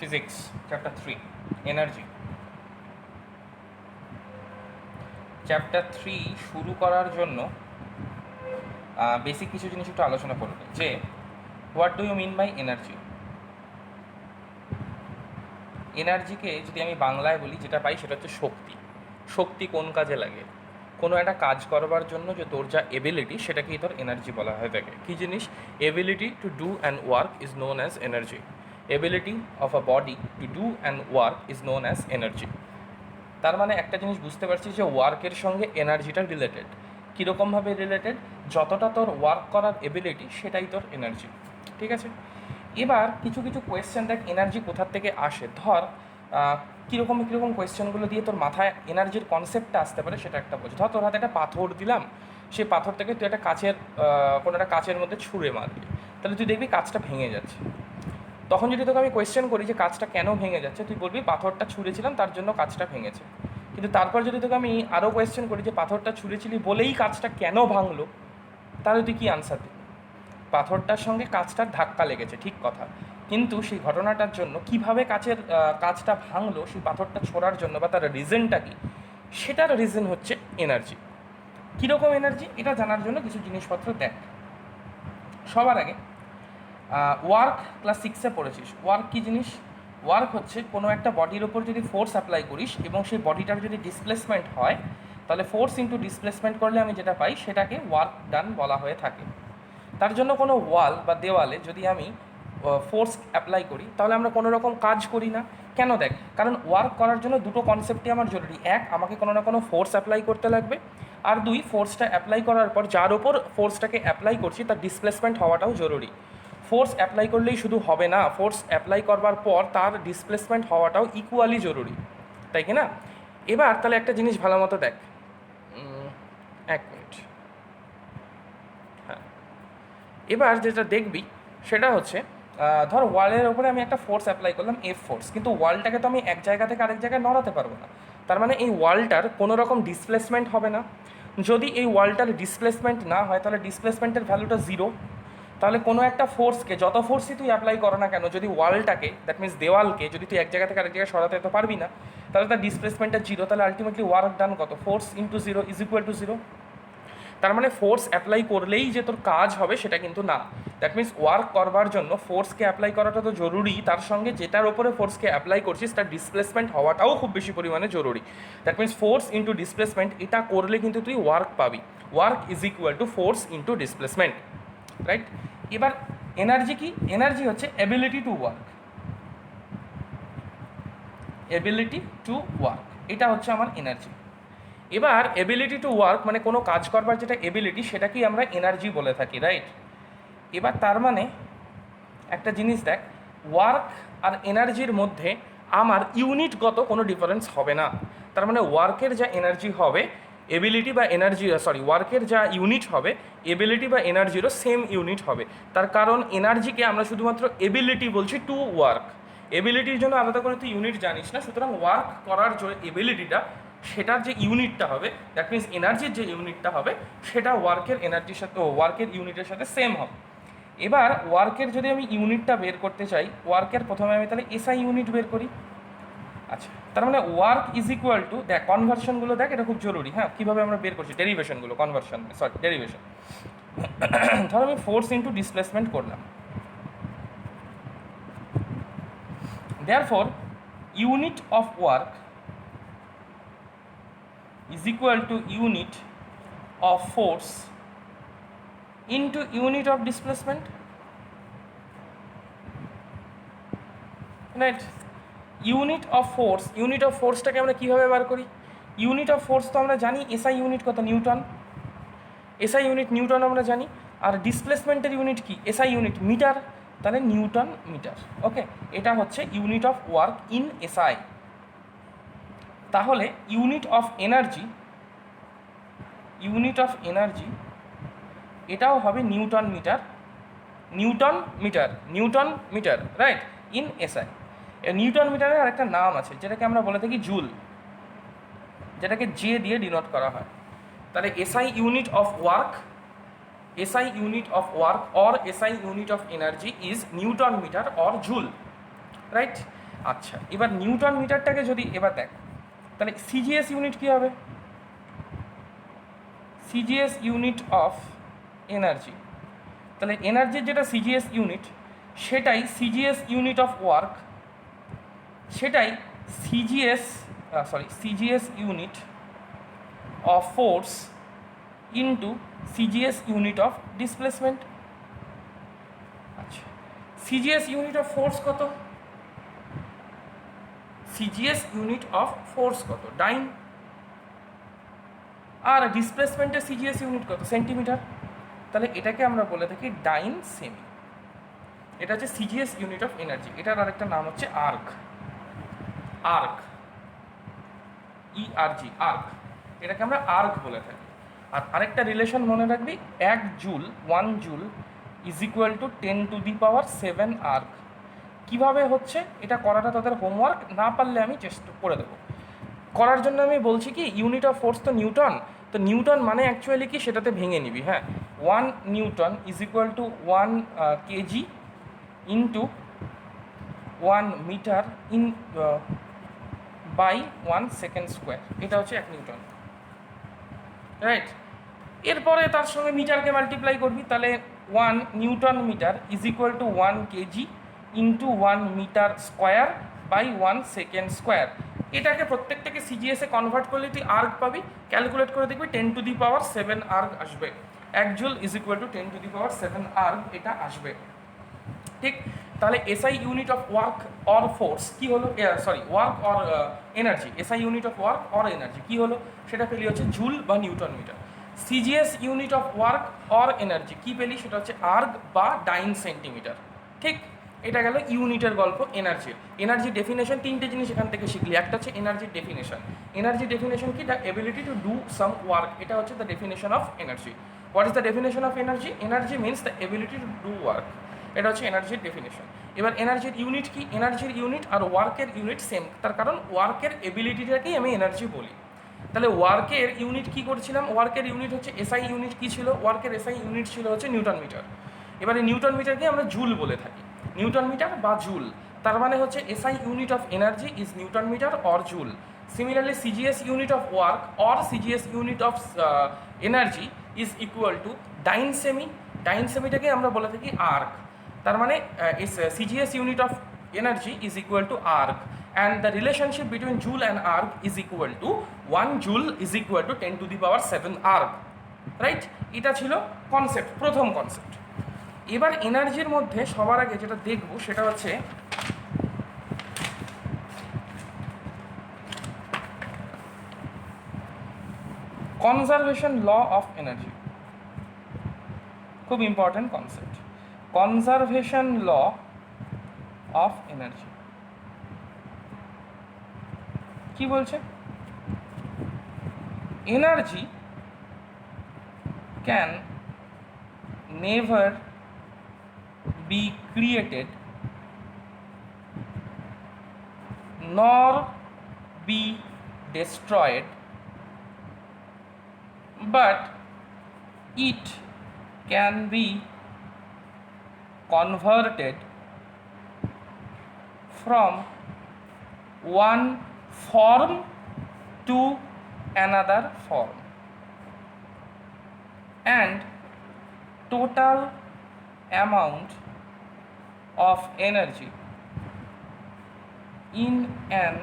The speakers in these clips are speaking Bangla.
Physics chapter 3 energy. চ্যাপ্টার 3 শুরু করার জন্য বেসিক কিছু জিনিস একটু আলোচনা করব যে what do you mean by energy. এনার্জিকে যদি আমি বাংলায় বলি, যেটা পাই সেটা হচ্ছে শক্তি। শক্তি কোন কাজে লাগে? কোনো একটা কাজ করবার জন্য যে তোর যা এবিলিটি, সেটাকেই তোর এনার্জি বলা হয়ে থাকে। কী জিনিস? Ability to do and work is known as energy. Ability of a body to do and work is known as energy. তার মানে একটা জিনিস বুঝতে পারছি যে ওয়ার্কের সঙ্গে এনার্জিটা রিলেটেড। কীরকমভাবে রিলেটেড? যতটা তোর ওয়ার্ক করার এবিলিটি, সেটাই তোর এনার্জি। ঠিক আছে? এবার কিছু কিছু কোয়েশ্চেন দেখ, এনার্জি কোথার থেকে আসে। ধর কীরকম কীরকম কোয়েশ্চেনগুলো দিয়ে তোর মাথায় এনার্জির কনসেপ্টটা আসতে পারে, সেটা একটা বোঝ। ধর তোর হাতে একটা পাথর দিলাম, সেই পাথর থেকে তুই একটা কাচের কোনো একটা কাচের মধ্যে ছুঁড়ে মারবি, তাহলে তুই দেখবি কাচটা ভেঙে যাচ্ছে। তখন যদি তোকে আমি কোয়েশ্চেন করি যে কাচটা কেন ভেঙে যাচ্ছে, তুই বলবি পাথরটা ছুঁড়েছিলাম তার জন্য কাচটা ভেঙেছে। কিন্তু তারপর যদি তোকে আমি আরও কোয়েশ্চেন করি যে পাথরটা ছুঁড়েছিলি বলেই কাচটা কেন ভাঙলো, তাহলে তুই কী আনসার দিবি? পাথরটার সঙ্গে কাচটার ধাক্কা লেগেছে, ঠিক কথা, কিন্তু সেই ঘটনাটার জন্য কীভাবে কাচটা ভাঙলো, সেই পাথরটা ছোড়ার জন্য, বা তার রিজনটা কী, সেটার রিজন হচ্ছে এনার্জি। কীরকম এনার্জি, এটা জানার জন্য কিছু জিনিসপত্র দেখ। সবার আগে ওয়ার্ক ক্লাস 6-এ পড়েছিস। ওয়ার্ক কী জিনিস? ওয়ার্ক হচ্ছে কোনো একটা বডির ওপর যদি ফোর্স অ্যাপ্লাই করিস এবং সেই বডিটার যদি ডিসপ্লেসমেন্ট হয়, তাহলে ফোর্স ইন্টু ডিসপ্লেসমেন্ট করলে আমি যেটা পাই সেটাকে ওয়ার্ক ডান বলা হয়ে থাকে। তার জন্য কোনো ওয়াল বা দেওয়ালে যদি আমি ফোর্স অ্যাপ্লাই করি, তাহলে আমরা কোনো রকম কাজ করি না। কেন? দেখ, কারণ ওয়ার্ক করার জন্য দুটো কনসেপ্টই আমার জরুরি। এক, আমাকে কোনো না কোনো ফোর্স অ্যাপ্লাই করতে লাগবে, আর দুই, ফোর্সটা অ্যাপ্লাই করার পর যার ওপর ফোর্সটাকে অ্যাপ্লাই করছি তার ডিসপ্লেসমেন্ট হওয়াটাও জরুরি। ফোর্স অ্যাপ্লাই করলেই শুধু হবে না, ফোর্স অ্যাপ্লাই করবার পর তার ডিসপ্লেসমেন্ট হওয়াটাও ইকুয়ালি জরুরি, তাই কি না? এবার তাহলে একটা জিনিস ভালো মতো দেখ, এক মিনিট। হ্যাঁ, এবার যেটা দেখবি সেটা হচ্ছে ধর ওয়ালের ওপরে আমি একটা ফোর্স অ্যাপ্লাই করলাম, এফ ফোর্স, কিন্তু ওয়ালটাকে তো আমি এক জায়গা থেকে আরেক জায়গায় নড়াতে পারবো না। তার মানে এই ওয়ালটার কোনো রকম ডিসপ্লেসমেন্ট হবে না। যদি এই ওয়ালটার ডিসপ্লেসমেন্ট না হয়, তাহলে ডিসপ্লেসমেন্টের ভ্যালুটা জিরো। তাহলে কোনো একটা ফোর্সকে, যত ফোর্সই তুই অ্যাপ্লাই করো না কেন, যদি ওয়ালটাকে, দ্যাট মিনস দেওয়ালকে যদি তুই এক জায়গা থেকে আরেক জায়গায় সরাতে তো পারবি না, তাহলে তার ডিসপ্লেসমেন্টটা জিরো। তাহলে আলটিমেটলি ওয়ার্ক ডান কত? Force into zero is equal two zero. তার মানে ফোর্স অ্যাপ্লাই করলেই যে তোর কাজ হবে সেটা কিন্তু না। দ্যাট মিনস ওয়ার্ক করবার জন্য ফোর্সকে অ্যাপ্লাই করাটা তো জরুরি, তার সঙ্গে যেটার ওপরে ফোর্সকে অ্যাপ্লাই করছিস তার ডিসপ্লেসমেন্ট হওয়াটাও খুব বেশি পরিমাণে জরুরি। That means force into displacement, এটা করলে কিন্তু তুই ওয়ার্ক পাবি। Work is equal to force into displacement, right? এবার এনার্জি কি? এনার্জি হচ্ছে ability to work. Ability to work, এটা হচ্ছে আমার এনার্জি। এবার এবিলিটি টু ওয়ার্ক মানে কোনো কাজ করবার যেটা এবিলিটি, সেটাকেই আমরা এনার্জি বলে থাকি, রাইট? এবার তার মানে একটা জিনিস দেখ, ওয়ার্ক আর এনার্জির মধ্যে আমার ইউনিটগত কোনো ডিফারেন্স হবে না। তার মানে ওয়ার্কের যা এনার্জি হবে, এবিলিটি বা এনার্জি, ওয়ার্কের যা ইউনিট হবে, এবিলিটি বা এনার্জিরও সেম ইউনিট হবে। তার কারণ এনার্জিকে আমরা শুধুমাত্র এবিলিটি বলছি টু ওয়ার্ক। এবিলিটির জন্য আলাদা করে তুই ইউনিট জানিস না, সুতরাং ওয়ার্ক করার যে এবিলিটিটা, সেটার যে ইউনিটটা হবে, দ্যাট মিনস এনার্জির যে ইউনিটটা হবে, সেটা ওয়ার্কের এনার্জির সাথে, ওয়ার্কের ইউনিটের সাথে সেম হবে। এবার ওয়ার্কের যদি আমি ইউনিটটা বের করতে চাই, ওয়ার্কের প্রথমে আমি তাহলে এসআই ইউনিট বের করি। আচ্ছা, তার মানে ওয়ার্ক ইজ ইকুয়াল টু, দেখ কনভার্সনগুলো দেখ, এটা খুব জরুরি। হ্যাঁ, কীভাবে আমরা বের করছি ডেরিভেশনগুলো, ডেরিভেশন। ধর আমি ফোর্স ইন্টু ডিসপ্লেসমেন্ট করলাম, therefore unit of work is equal to unit of force into unit of displacement, right? Unit of ফোর্সটাকে আমরা কীভাবে বার করি? ইউনিট অফ ফোর্স তো আমরা জানি, এসআই ইউনিট কত? নিউটন। এসআই ইউনিট নিউটন আমরা জানি। আর ডিসপ্লেসমেন্টের ইউনিট কি? এসআই ইউনিট মিটার, তাহলে নিউটন মিটার। ওকে, এটা হচ্ছে unit of work in SI. তাহলে ইউনিট অফ এনার্জি, এটাও হবে newton metre, right, in SI. Newton মিটারের আরেকটা নাম আছে যেটাকে আমরা বলে থাকি জুল, যেটাকে জে দিয়ে ডিনোট করা হয়। তাহলে SI unit of work or SI unit of energy is Newton meter or joule, right? আচ্ছা, এবার নিউটন মিটারটাকে যদি এবার দেখ, তাহলে সিজিএস ইউনিট কী হবে? CGS unit of energy. তাহলে এনার্জির যেটা সিজিএস ইউনিট, সেটাই সিজিএস ইউনিট অফ ওয়ার্ক, সেটাই CGS unit of force into CGS unit of displacement. আচ্ছা, সিজিএস ইউনিট অফ ফোর্স কত? সিজিএস ইউনিট অফ ফোর্স কত? ডাইন। আর ডিসপ্লেসমেন্টের সিজিএস ইউনিট কত? সেন্টিমিটার। তাহলে এটাকে আমরা বলে থাকি ডাইন সেমি। এটা হচ্ছে সিজিএস ইউনিট অফ এনার্জি। এটার আরেকটা নাম হচ্ছে আর্ক। Arc, ইআরজি, arc. এটাকে আমরা আর্ক বলে থাকি। আর আরেকটা রিলেশন মনে রাখবি, 1 joule, 1 joule is equal to 10⁷ erg. কীভাবে হচ্ছে এটা করাটা তাদের হোমওয়ার্ক, না পারলে আমি চেষ্টা করে দেবো করার জন্য। আমি বলছি কি, ইউনিট অফ ফোর্স তো নিউটন, তো নিউটন মানে অ্যাকচুয়ালি কি সেটাতে ভেঙে নিবি। হ্যাঁ, 1 newton is equal to 1 KG into 1 metre in by 1 second square. এটা হচ্ছে 1 নিউটন, রাইট। এরপরে তার সঙ্গে মিটারকে মাল্টিপ্লাই করবি, তাহলে 1 newton metre is equal to 1 KG into 1 metre square by 1 second square. এটাকে প্রত্যেকটাকে সিজিএসে কনভার্ট করলে তুই আর্ক পাবি। ক্যালকুলেট করে দেখবি 10⁷ আর্ক আসবে। 1 joule is equal to 10⁷ erg এটা আসবে, ঠিক। তাহলে SI unit of work or force কী হলো, work or energy, SI unit of work or energy কী হলো, সেটা পেলি হচ্ছে জুল বা newton metre. CGS unit of work or energy কী পেলি, সেটা হচ্ছে আর্ক বা ডাইন সেন্টিমিটার, ঠিক। এটা গেল ইউনিটের গল্প এনার্জির। এনার্জির ডেফিনেশন 3টে জিনিস এখান থেকে শিখলি। একটা হচ্ছে এনার্জির ডেফিনেশন। এনার্জি ডেফিনেশন কি? The ability to do some work. এটা হচ্ছে the definition of energy. What is the definition of energy? Energy means the ability to do work. এটা হচ্ছে এনার্জির ডেফিনেশন। এবার এনার্জির ইউনিট কি? এনার্জির ইউনিট আর ওয়ার্কের ইউনিট সেম, তার কারণ ওয়ার্কের এবিলিটিটাকেই আমি এনার্জি বলি। তাহলে ওয়ার্কের ইউনিট কি করছিলাম? ওয়ার্কের ইউনিট হচ্ছে এসআই ইউনিট কি ছিল? ওয়ার্কের এসআই ইউনিট ছিল হচ্ছে নিউটন মিটার। এবারে নিউটন মিটারকে আমরা জুল বলে থাকি, নিউটন মিটার বা জুল। তার মানে হচ্ছে SI unit of energy is newton metre or joule. Similarly CGS unit of work or CGS unit of energy is equal to dyne সেমি। ডাইন সেমিটাকে আমরা বলে থাকি আর্ক। তার মানে CGS unit of energy is equal to erg, and the relationship between joule and arc is equal to 1 joule is equal to 10⁷ arc, right. এটা ছিল কনসেপ্ট, প্রথম কনসেপ্ট। এবার এনার্জির মধ্যে সবার আগে যেটা দেখব সেটা হচ্ছে কনজারভেশন ল অফ এনার্জি। খুব important concept, conservation law of energy. কি বলছে? Energy can never be created nor be destroyed, but it can be converted from one form to another form, and total amount of energy in an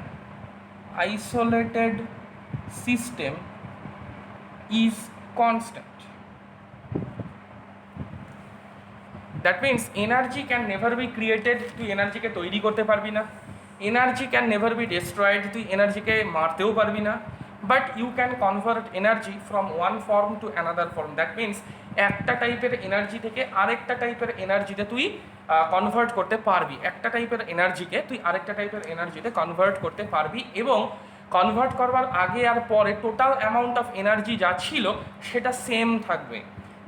isolated system is constant. That means energy can never be created, তুই এনার্জিকে তৈরি করতে পারবি না। Energy can never be destroyed, তুই এনার্জিকে মারতেও পারবি না। But you can convert energy from one form to another form. That means একটা টাইপের এনার্জি থেকে আরেকটা টাইপের এনার্জিতে তুই কনভার্ট করতে পারবি। একটা টাইপের এনার্জিকে তুই আরেকটা টাইপের এনার্জিতে কনভার্ট করতে পারবি, এবং কনভার্ট করবার আগে আর পরে টোটাল অ্যামাউন্ট অফ এনার্জি যা ছিল সেটা সেম থাকবে,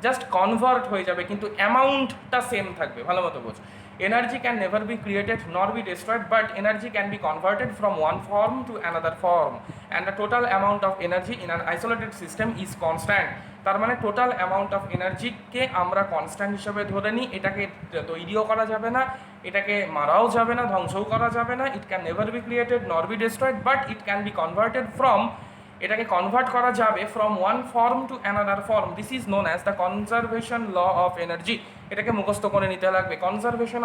জাস্ট কনভার্ট হয়ে যাবে, কিন্তু অ্যামাউন্টটা সেম থাকবে। ভালো মতো বোঝ। Energy can never be created nor be destroyed, but energy can be converted from one form to another form, and the total amount of energy in an isolated system is constant. তার মানে টোটাল অ্যামাউন্ট অফ এনার্জিকে আমরা কনস্ট্যান্ট হিসেবে ধরে নিই, এটাকে তৈরিও করা যাবে না, এটাকে মারাও যাবে না, ধ্বংসও করা যাবে না। It can never be created nor be destroyed, but it can be converted from, এটাকে কনভার্ট করা যাবে from one form to another form. This is known as the conservation law of energy. এটাকে মুখস্থ করে নিতে লাগবে। Conservation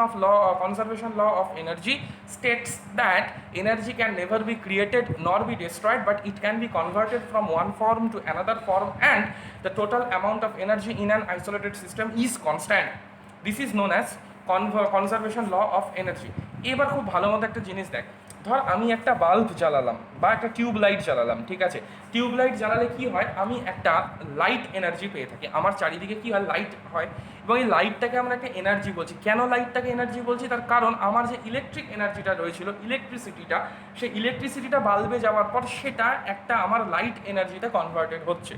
law of energy states that energy can never be created nor be destroyed, but it can be converted from one form to another form, and the total amount of energy in an isolated system is constant. This is known as conservation law of energy. এবার খুব ভালো মতো একটা জিনিস দেখ, ধর আমি একটা বাল্ব জ্বালালাম বা একটা টিউব লাইট জ্বালালাম, ঠিক আছে? টিউব লাইট জ্বালালে কি হয়, আমি একটা লাইট এনার্জি পেয়ে থাকি, আমার চারিদিকে কি হয়, লাইট হয়, এবং এই লাইটটাকে আমরা একটা এনার্জি বলছি। কেন লাইটটাকে এনার্জি বলছি? তার কারণ আমার যে ইলেকট্রিক এনার্জিটা রয়েছিল, ইলেকট্রিসিটিটা, সেই ইলেকট্রিসিটিটা বাল্বে যাওয়ার পর সেটা একটা আমার লাইট এনার্জিতে কনভার্টেড হচ্ছে।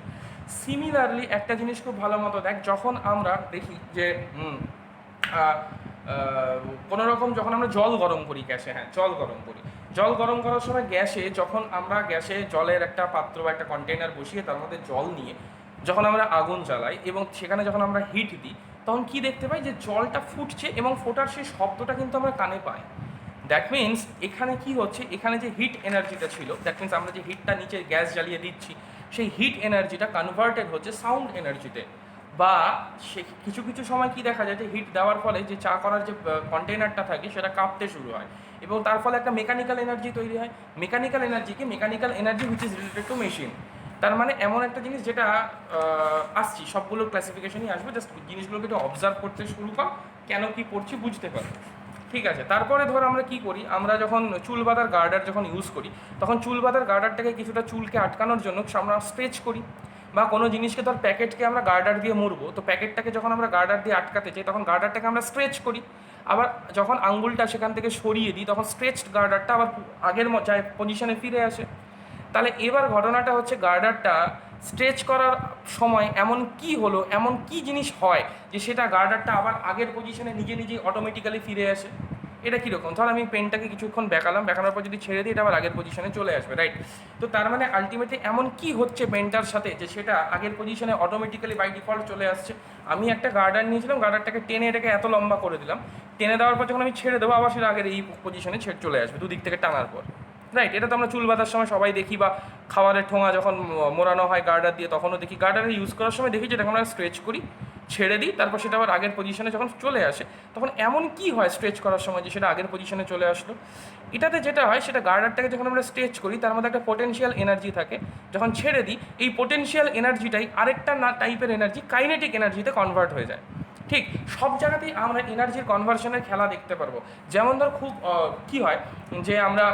সিমিলারলি একটা জিনিস খুব ভালো মতো দেখ, যখন আমরা দেখি যে কোনো রকম যখন আমরা জল গরম করি গ্যাসে, হ্যাঁ জল গরম করি, জল গরম করার সময় গ্যাসে যখন আমরা গ্যাসে জলের একটা পাত্র বা একটা কন্টেনার বসিয়ে তার মধ্যে জল নিয়ে যখন আমরা আগুন জ্বালাই এবং সেখানে যখন আমরা হিট দিই, তখন কি দেখতে পাই যে জলটা ফুটছে এবং ফোটার সেই শব্দটা কিন্তু আমরা কানে পাই। দ্যাট মিনস এখানে কি হচ্ছে, এখানে যে হিট এনার্জিটা ছিল, দ্যাট মিনস আমরা যে হিটটা নিচে গ্যাস জ্বালিয়ে দিচ্ছি, সেই হিট এনার্জিটা কনভার্টেড হচ্ছে সাউন্ড এনার্জিতে। বা সে কিছু কিছু সময় কি দেখা যায় যে হিট দেওয়ার ফলে যে চা করার যে কন্টেনারটা থাকে সেটা কাঁপতে শুরু হয় এবং তার ফলে একটা মেকানিক্যাল এনার্জি তৈরি হয়। Mechanical energy which is related to machine. তার মানে এমন একটা জিনিস যেটা আসছি, সবগুলো ক্লাসিফিকেশনই আসবে, জাস্ট জিনিসগুলোকে একটু অবজার্ভ করতে শুরু কর, কেন কি পড়ছি বুঝতে পারবে, ঠিক আছে? তারপরে ধর আমরা কি করি, আমরা যখন চুল বাঁধার গার্ডার যখন ইউজ করি, তখন চুল বাঁধার গার্ডারটাকে কিছুটা চুলকে আটকানোর জন্য আমরা স্ট্রেচ করি, বা কোনো জিনিসকে ধর প্যাকেটকে আমরা গার্ডার দিয়ে মুড়বো, তো প্যাকেটটাকে যখন আমরা গার্ডার দিয়ে আটকাতে চাই তখন গার্ডারটাকে আমরা স্ট্রেচ করি। আবার যখন আঙ্গুলটা সেখান থেকে সরিয়ে দিই তখন স্ট্রেচড গার্ডারটা আবার আগের যায় পজিশনে ফিরে আসে। তাহলে এবার ঘটনাটা হচ্ছে, গার্ডারটা স্ট্রেচ করার সময় এমন কি হলো, এমন কি জিনিস হয় যে সেটা গার্ডারটা আবার আগের পজিশনে নিজে নিজেই অটোমেটিক্যালি ফিরে আসে। এটা কীরকম, ধর আমি পেনটাকে কিছুক্ষণ বেঁকানোর পর যদি ছেড়ে দিই এটা আবার আগের পজিশনে চলে আসবে, রাইট? তো তার মানে আলটিমেটলি এমন কি হচ্ছে পেনটার সাথে যে সেটা আগের পজিশনে অটোমেটিক্যালি বাই ডিফল্ট চলে আসছে। আমি একটা গার্ডার নিয়েছিলাম, গার্ডারটাকে টেনে এটাকে এত লম্বা করে দিলাম, টেনে দেওয়ার পর যখন আমি ছেড়ে দেবো আবার সেটা আগের এই পজিশনে চলে আসবে দুদিক থেকে টানার পর, রাইট? এটা তো আমরা চুল বাঁধার সময় সবাই দেখি, বা খাবারের ঠোঙা যখন মোড়ানো হয় গার্ডার দিয়ে তখনও দেখি। গার্ডারে ইউজ করার সময় দেখি যেটা আমরা স্ট্রেচ করি, ছেড়ে দিই, তারপর সেটা আবার আগের পজিশনে যখন চলে আসে তখন এমন কি হয় স্ট্রেচ করার সময় যে সেটা আগের পজিশনে চলে আসলো। এটাতে যেটা হয় সেটা গার্ডারটাকে যখন আমরা স্ট্রেচ করি তার মধ্যে একটা পোটেনশিয়াল এনার্জি থাকে, যখন ছেড়ে দিই এই পোটেনশিয়াল এনার্জিটাই আরেকটা টাইপের এনার্জি, কাইনেটিক এনার্জিতে কনভার্ট হয়ে যায়। ঠিক সব জায়গাতেই আমরা এনার্জির কনভার্সনের খেলা দেখতে পারবো। যেমন ধর খুব কি হয় যে আমরা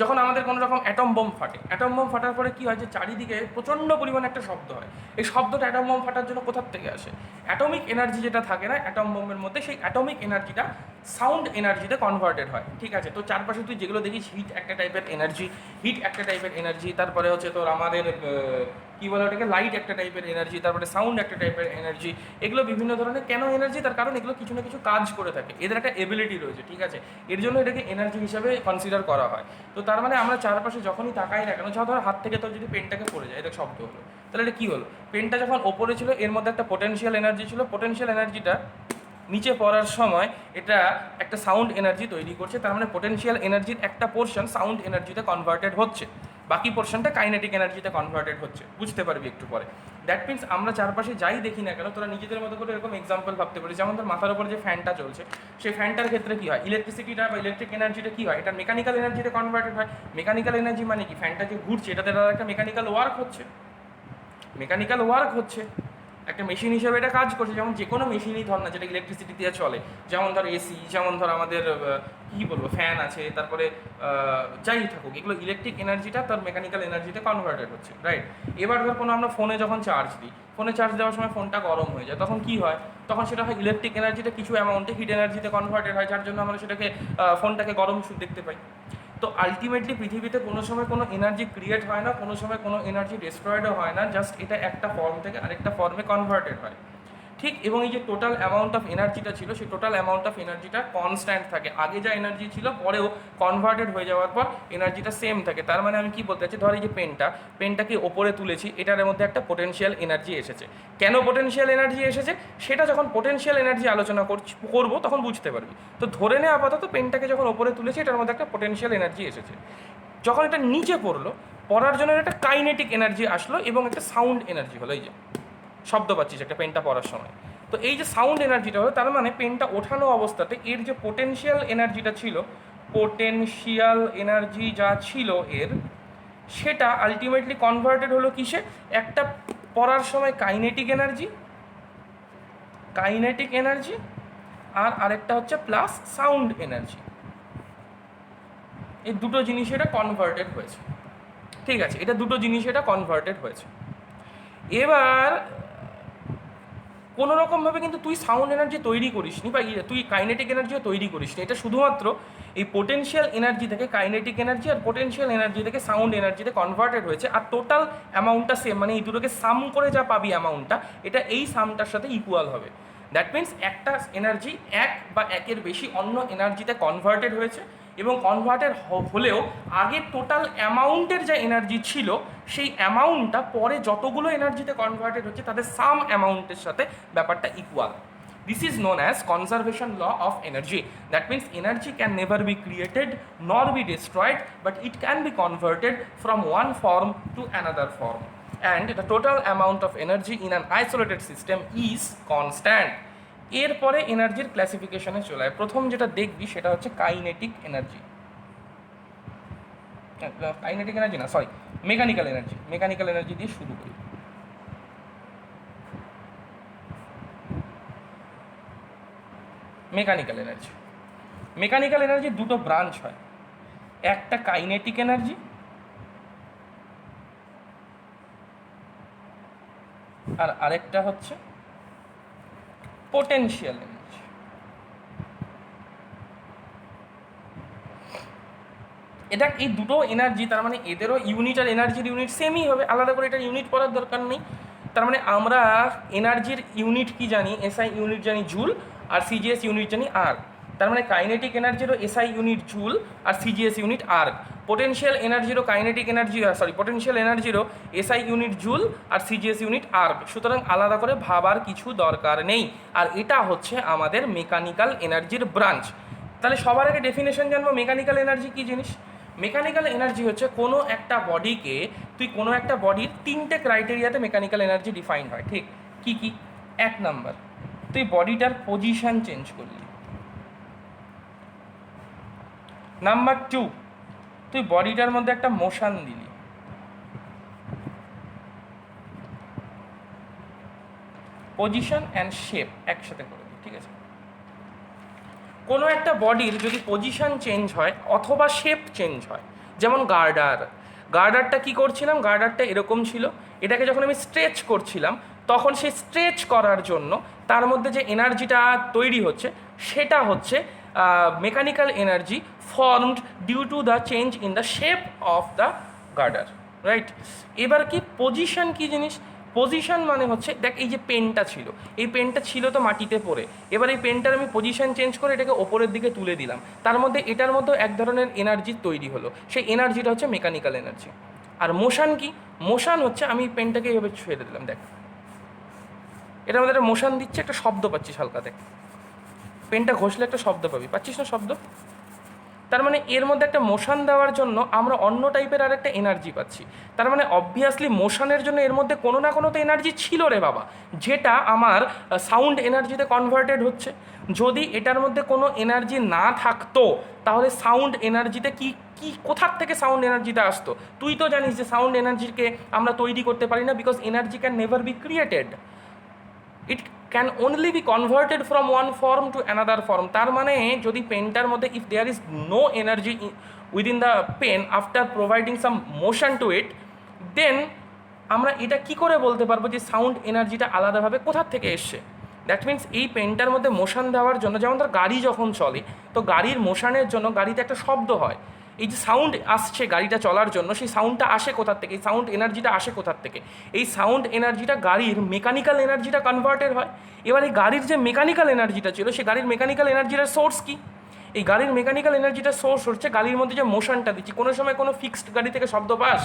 যখন আমাদের কোনো রকম অ্যাটম বোম ফাটে, অ্যাটম বোম ফাটার পরে কী হয় যে চারিদিকে প্রচণ্ড পরিমাণে একটা শব্দ হয়। এই শব্দটা অ্যাটম বোম ফাটার জন্য কোথার থেকে আসে? অ্যাটমিক এনার্জি যেটা থাকে না অ্যাটম বোমের মধ্যে, সেই অ্যাটমিক এনার্জিটা সাউন্ড এনার্জিতে কনভার্টেড হয়, ঠিক আছে? তো চারপাশে তুই যেগুলো দেখিস, হিট একটা টাইপের এনার্জি, তারপরে হচ্ছে তোর আমাদের কী বলে ওটাকে, লাইট একটা টাইপের এনার্জি, তারপরে সাউন্ড একটা টাইপের এনার্জি। এগুলো বিভিন্ন ধরনের কেন এনার্জি? তার কারণ এগুলো কিছু না কিছু কাজ করে থাকে, এদের একটা এবিলিটি রয়েছে, ঠিক আছে? এর জন্য এটাকে এনার্জি হিসাবে কনসিডার করা হয়। তো তার মানে আমরা চারপাশে যখনই তাকাই না কেন, ধর হাত থেকে তোর যদি পেনটাকে পড়ে যায়, এটা শব্দ হলো, তাহলে এটা কী হলো? পেনটা যখন ওপরে ছিল এর মধ্যে একটা পোটেনশিয়াল এনার্জি ছিল, পোটেনশিয়াল এনার্জিটা নিচে পড়ার সময় এটা একটা সাউন্ড এনার্জি তৈরি করছে। তার মানে পোটেনশিয়াল এনার্জির একটা পোর্শন সাউন্ড এনার্জিতে কনভার্টেড হচ্ছে, বাকি পোর্শনটা কাইনেটিক এনার্জিতে কনভার্টেড হচ্ছে, বুঝতে পারবি একটু পরে। দ্যাট মিনস আমরা চারপাশে যাই দেখি না কেন, তোরা নিজেদের মতো করে এরকম এক্সাম্পল ভাবতে পারিস। যেমন তোর মাথার উপর যে ফ্যানটা চলছে, সেই ফ্যানটার ক্ষেত্রে কী হয়, ইলেকট্রিসিটিটা বা ইলেকট্রিক এনার্জিটা কী হয়, এটা মেকানিক্যাল এনার্জিতে কনভার্টেড হয়। মেকানিক্যাল এনার্জি মানে কি, ফ্যানটা যে ঘুরছে এটাতে একটা মেকানিক্যাল ওয়ার্ক হচ্ছে, একটা মেশিন হিসেবে এটা কাজ করছে। যেমন যে কোনো মেশিনই ধর না যেটা ইলেকট্রিসিটি দিয়ে চলে, যেমন ধর এসি, যেমন ধর আমাদের কী বলবো ফ্যান আছে, তারপরে যাই থাকুক, এগুলো ইলেকট্রিক এনার্জিটা তার মেকানিক্যাল এনার্জিতে কনভার্টেড হচ্ছে, রাইট? এবার ধর কোনো আমরা ফোনে যখন চার্জ দিই, ফোনে চার্জ দেওয়ার সময় ফোনটা গরম হয়ে যায়, তখন কী হয়, তখন সেটা হয় ইলেকট্রিক এনার্জিটা কিছু অ্যামাউন্টে হিট এনার্জিতে কনভার্টেড হয়, যার জন্য আমরা সেটাকে ফোনটাকে গরম দেখতে পাই। তো আলটিমেটলি পৃথিবীতে কোনো সময় কোনো এনার্জি ক্রিয়েট হয় না, কোনো সময় কোনো এনার্জি ডিস্ট্রয়েডও হয় না, জাস্ট এটা একটা ফর্ম থেকে আরেকটা ফর্মে কনভার্টেড হয়, ঠিক, এবং এই যে টোটাল অ্যামাউন্ট অফ এনার্জিটা ছিল সেই টোটাল অ্যামাউন্ট অফ এনার্জিটা কনস্ট্যান্ট থাকে, আগে যা এনার্জি ছিল পরেও কনভার্টেড হয়ে যাওয়ার পর এনার্জিটা সেম থাকে। তার মানে আমি কি বলতে চাচ্ছি, ধর এই যে পেনটাকে ওপরে তুলেছি, এটার মধ্যে একটা পোটেনশিয়াল এনার্জি এসেছে। কেন পোটেনশিয়াল এনার্জি এসেছে সেটা যখন পোটেনশিয়াল এনার্জি আলোচনা করবো তখন বুঝতে পারবি। তো ধরে নে আপাতত পেনটাকে যখন ওপরে তুলেছি এটার মধ্যে একটা পোটেনশিয়াল এনার্জি এসেছে, যখন এটা নিচে পড়ার জন্য একটা কাইনেটিক এনার্জি আসলো এবং একটা সাউন্ড এনার্জি হলো। এই যে শব্দ পাচ্ছিস একটা পেনটা পড়ার সময়, তো এই যে সাউন্ড এনার্জিটা হলো, তার মানে পেনটা ওঠানো অবস্থাতে এর যে পোটেনশিয়াল এনার্জিটা ছিল, পোটেনশিয়াল এনার্জি যা ছিল এর, সেটা আলটিমেটলি কনভার্টেড হলো কিসে, একটা পড়ার সময় কাইনেটিক এনার্জি আর আরেকটা হচ্ছে প্লাস সাউন্ড এনার্জি। এই দুটো জিনিস এটা কনভার্টেড হয়েছে। ঠিক আছে, এটা দুটো জিনিস এটা কনভার্টেড হয়েছে। এবার কোনো রকমভাবে কিন্তু তুই সাউন্ড এনার্জি তৈরি করিসনি বা তুই কাইনেটিক এনার্জিও তৈরি করিসনি, এটা শুধুমাত্র এই পোটেনশিয়াল এনার্জি থেকে কাইনেটিক এনার্জি আর পোটেনশিয়াল এনার্জি থেকে সাউন্ড এনার্জিতে কনভার্টেড হয়েছে। আর টোটাল অ্যামাউন্টটা সেম, মানে এই দুটোকে সাম করে যা পাবি অ্যামাউন্টটা, এটা এই সামটার সাথে ইকুয়াল হবে। দ্যাট মিনস একটা এনার্জি এক বা একের বেশি অন্য এনার্জিতে কনভার্টেড হয়েছে, এবং কনভার্টেড হলেও আগে টোটাল অ্যামাউন্টের যে এনার্জি ছিল সেই অ্যামাউন্টটা পরে যতগুলো এনার্জিতে কনভার্টেড হচ্ছে তাদের সাম অ্যামাউন্টের সাথে ব্যাপারটা equal. This is known as conservation law of energy. That means energy can never be created nor be destroyed, but it can be converted from one form to another form. And the total amount of energy in an isolated system is constant. এরপরে এনার্জির ক্লাসিফিকেশনে চলে যায়। প্রথম যেটা দেখবি সেটা হচ্ছে কাইনেটিক এনার্জি, মেকানিক্যাল এনার্জি দিয়ে শুরু করি। মেকানিক্যাল এনার্জি দুটো ব্রাঞ্চ হয়, একটা কাইনেটিক এনার্জি আর আরেকটা হচ্ছে পোটেনশিয়াল এনার্জি। এটা এই দুটো এনার্জি, তার মানে এদেরও ইউনিট আর এনার্জির ইউনিট সেমই হবে, আলাদা করে এটা ইউনিট করার দরকার নেই। তার মানে আমরা এনার্জির ইউনিট কি জানি, এসআই ইউনিট জানি জুল, আর সিজিএস ইউনিট জানি আর্ক। তার মানে কাইনেটিক এনার্জিরও এসআই ইউনিট জুল আর সিজিএস ইউনিট আর্ক। পোটেনশিয়াল এনার্জিরও পোটেনশিয়াল এনার্জিরও এসআই ইউনিট জুল আর সিজিএস ইউনিট আর্ক। সুতরাং আলাদা করে ভাবার কিছু দরকার নেই। আর এটা হচ্ছে আমাদের মেকানিক্যাল এনার্জির ব্রাঞ্চ। তাহলে সবার আগে ডেফিনেশন জানবো মেকানিক্যাল এনার্জি কী জিনিস। মেকানিক্যাল এনার্জি হচ্ছে কোনো একটা বডির তিনটে ক্রাইটেরিয়াতে মেকানিক্যাল এনার্জি ডিফাইন হয়। ঠিক, কি কি? 1 নাম্বার, তুই বডিটার পজিশন চেঞ্জ করলি। নাম্বার 2, তুই বডিটার মধ্যে একটা মোশন দিলি। পজিশন অ্যান্ড শেপ একসাথে করে দিই, ঠিক আছে? কোনো একটা বডির যদি পজিশন চেঞ্জ হয় অথবা শেপ চেঞ্জ হয়, যেমন গার্ডারটা কি করছিলাম, গার্ডারটা এরকম ছিল, এটাকে যখন আমি স্ট্রেচ করছিলাম তখন সেই স্ট্রেচ করার জন্য তার মধ্যে যে এনার্জিটা তৈরি হচ্ছে সেটা হচ্ছে mechanical energy formed due to the change in the shape of the girder, right? এবার কি পজিশন কি জিনিস? পজিশন মানে হচ্ছে, দেখ এই যে পেনটা ছিল তো মাটিতে পড়ে, এবার এই পেনটার আমি পজিশন চেঞ্জ করে এটাকে ওপরের দিকে তুলে দিলাম, তার মধ্যে এটার মধ্যে এক ধরনের এনার্জি তৈরি হলো, সেই এনার্জিটা হচ্ছে মেকানিক্যাল এনার্জি। আর মোশন কি? মোশন হচ্ছে আমি পেনটাকে এইভাবে ছুঁয়ে দিলাম, দেখ এটার মধ্যে একটা মোশন দিচ্ছে, একটা শব্দ পাচ্ছিস হালকা, দেখ পেনটা ঘষলে একটা শব্দ পাচ্ছিস না শব্দ? তার মানে এর মধ্যে একটা মোশন দেওয়ার জন্য আমরা অন্য টাইপের আর একটা এনার্জি পাচ্ছি। তার মানে অবভিয়াসলি মোশনের জন্য এর মধ্যে কোনো না কোনো তো এনার্জি ছিল রে বাবা, যেটা আমার সাউন্ড এনার্জিতে কনভার্টেড হচ্ছে। যদি এটার মধ্যে কোনো এনার্জি না থাকতো তাহলে সাউন্ড এনার্জিতে কোথার থেকে সাউন্ড এনার্জিতে আসতো? তুই তো জানিস যে সাউন্ড এনার্জিকে আমরা তৈরি করতে পারি না, because energy can never be created, it can only be converted from one form to another form. তার মানে যদি পেনটার মধ্যে if there is no energy within the pen after providing some motion to it, then আমরা এটা কি করে বলতে পারবো যে সাউন্ড এনার্জিটা আলাদাভাবে কোথার থেকে এসছে? দ্যাট মিনস এই পেনটার মধ্যে মোশন দেওয়ার জন্য, যেমন ধর গাড়ি যখন চলে তো গাড়ির মোশনের জন্য গাড়িতে একটা শব্দ হয়, এই যে সাউন্ড আসছে গাড়িটা চলার জন্য, সেই সাউন্ডটা আসে কোথার থেকে, এই সাউন্ড এনার্জিটা আসে কোথার থেকে? এই সাউন্ড এনার্জিটা গাড়ির মেকানিক্যাল এনার্জিটা কনভার্টেড হয়। এবার এই গাড়ির যে মেকানিক্যাল এনার্জিটা ছিল, সেই গাড়ির মেকানিক্যাল এনার্জিটার সোর্স কী? এই গাড়ির মেকানিক্যাল এনার্জিটার সোর্স হচ্ছে গাড়ির মধ্যে যে মোশনটা দিচ্ছি। কোনো সময় কোনো ফিক্সড গাড়ি থেকে শব্দ পাস?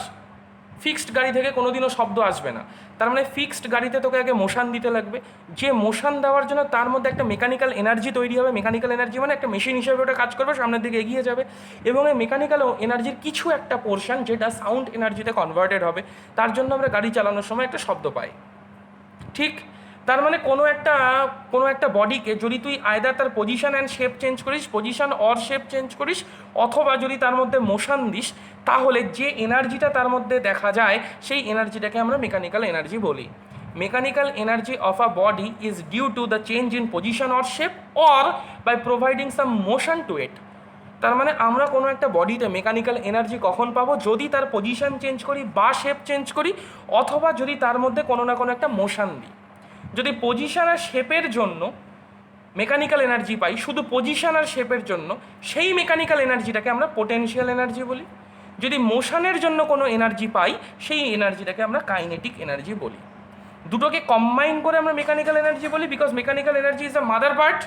ফিক্সড গাড়ি থেকে কোনো দিনও শব্দ আসবে না। তার মানে ফিক্সড গাড়িতে তোকে আগে মোশন দিতে লাগবে। যে মোশন দেওয়ার জন্য তার মধ্যে একটা মেকানিক্যাল এনার্জি তৈরি হবে। মেকানিক্যাল এনার্জি মানে একটা মেশিন হিসেবে ওটা কাজ করবে, সামনের দিকে এগিয়ে যাবে। এবং এই মেকানিক্যাল এনার্জির কিছু একটা পোর্শন যেটা সাউন্ড এনার্জিতে কনভার্টেড হবে, তার জন্য আমরা গাড়ি চালানোর সময় একটা শব্দ পাই। ঠিক? তার মানে কোনো একটা বডিকে যদি তুই আয়দার তার পজিশন অ্যান্ড শেপ চেঞ্জ করিস, পজিশন অর শেপ চেঞ্জ করিস, অথবা যদি তার মধ্যে মোশন দিস, তাহলে যে এনার্জিটা তার মধ্যে দেখা যায় সেই এনার্জিটাকে আমরা মেকানিক্যাল এনার্জি বলি। Mechanical energy of a body is due to the change in position or shape or by providing some motion to it. তার মানে আমরা কোনো একটা বডিতে মেকানিক্যাল এনার্জি কখন পাবো? যদি তার পজিশন চেঞ্জ করি বা শেপ চেঞ্জ করি, অথবা যদি তার মধ্যে কোনো না কোনো একটা মোশন দিই। যদি পজিশন আর শেপের জন্য মেকানিক্যাল এনার্জি পাই, শুধু পজিশন আর শেপের জন্য, সেই মেকানিক্যাল এনার্জিটাকে আমরা পোটেনশিয়াল এনার্জি বলি। যদি মোশনের জন্য কোনো এনার্জি পাই, সেই এনার্জিটাকে আমরা কাইনেটিক এনার্জি বলি। দুটোকে কম্বাইন করে আমরা মেকানিক্যাল এনার্জি বলি, because mechanical energy is the mother part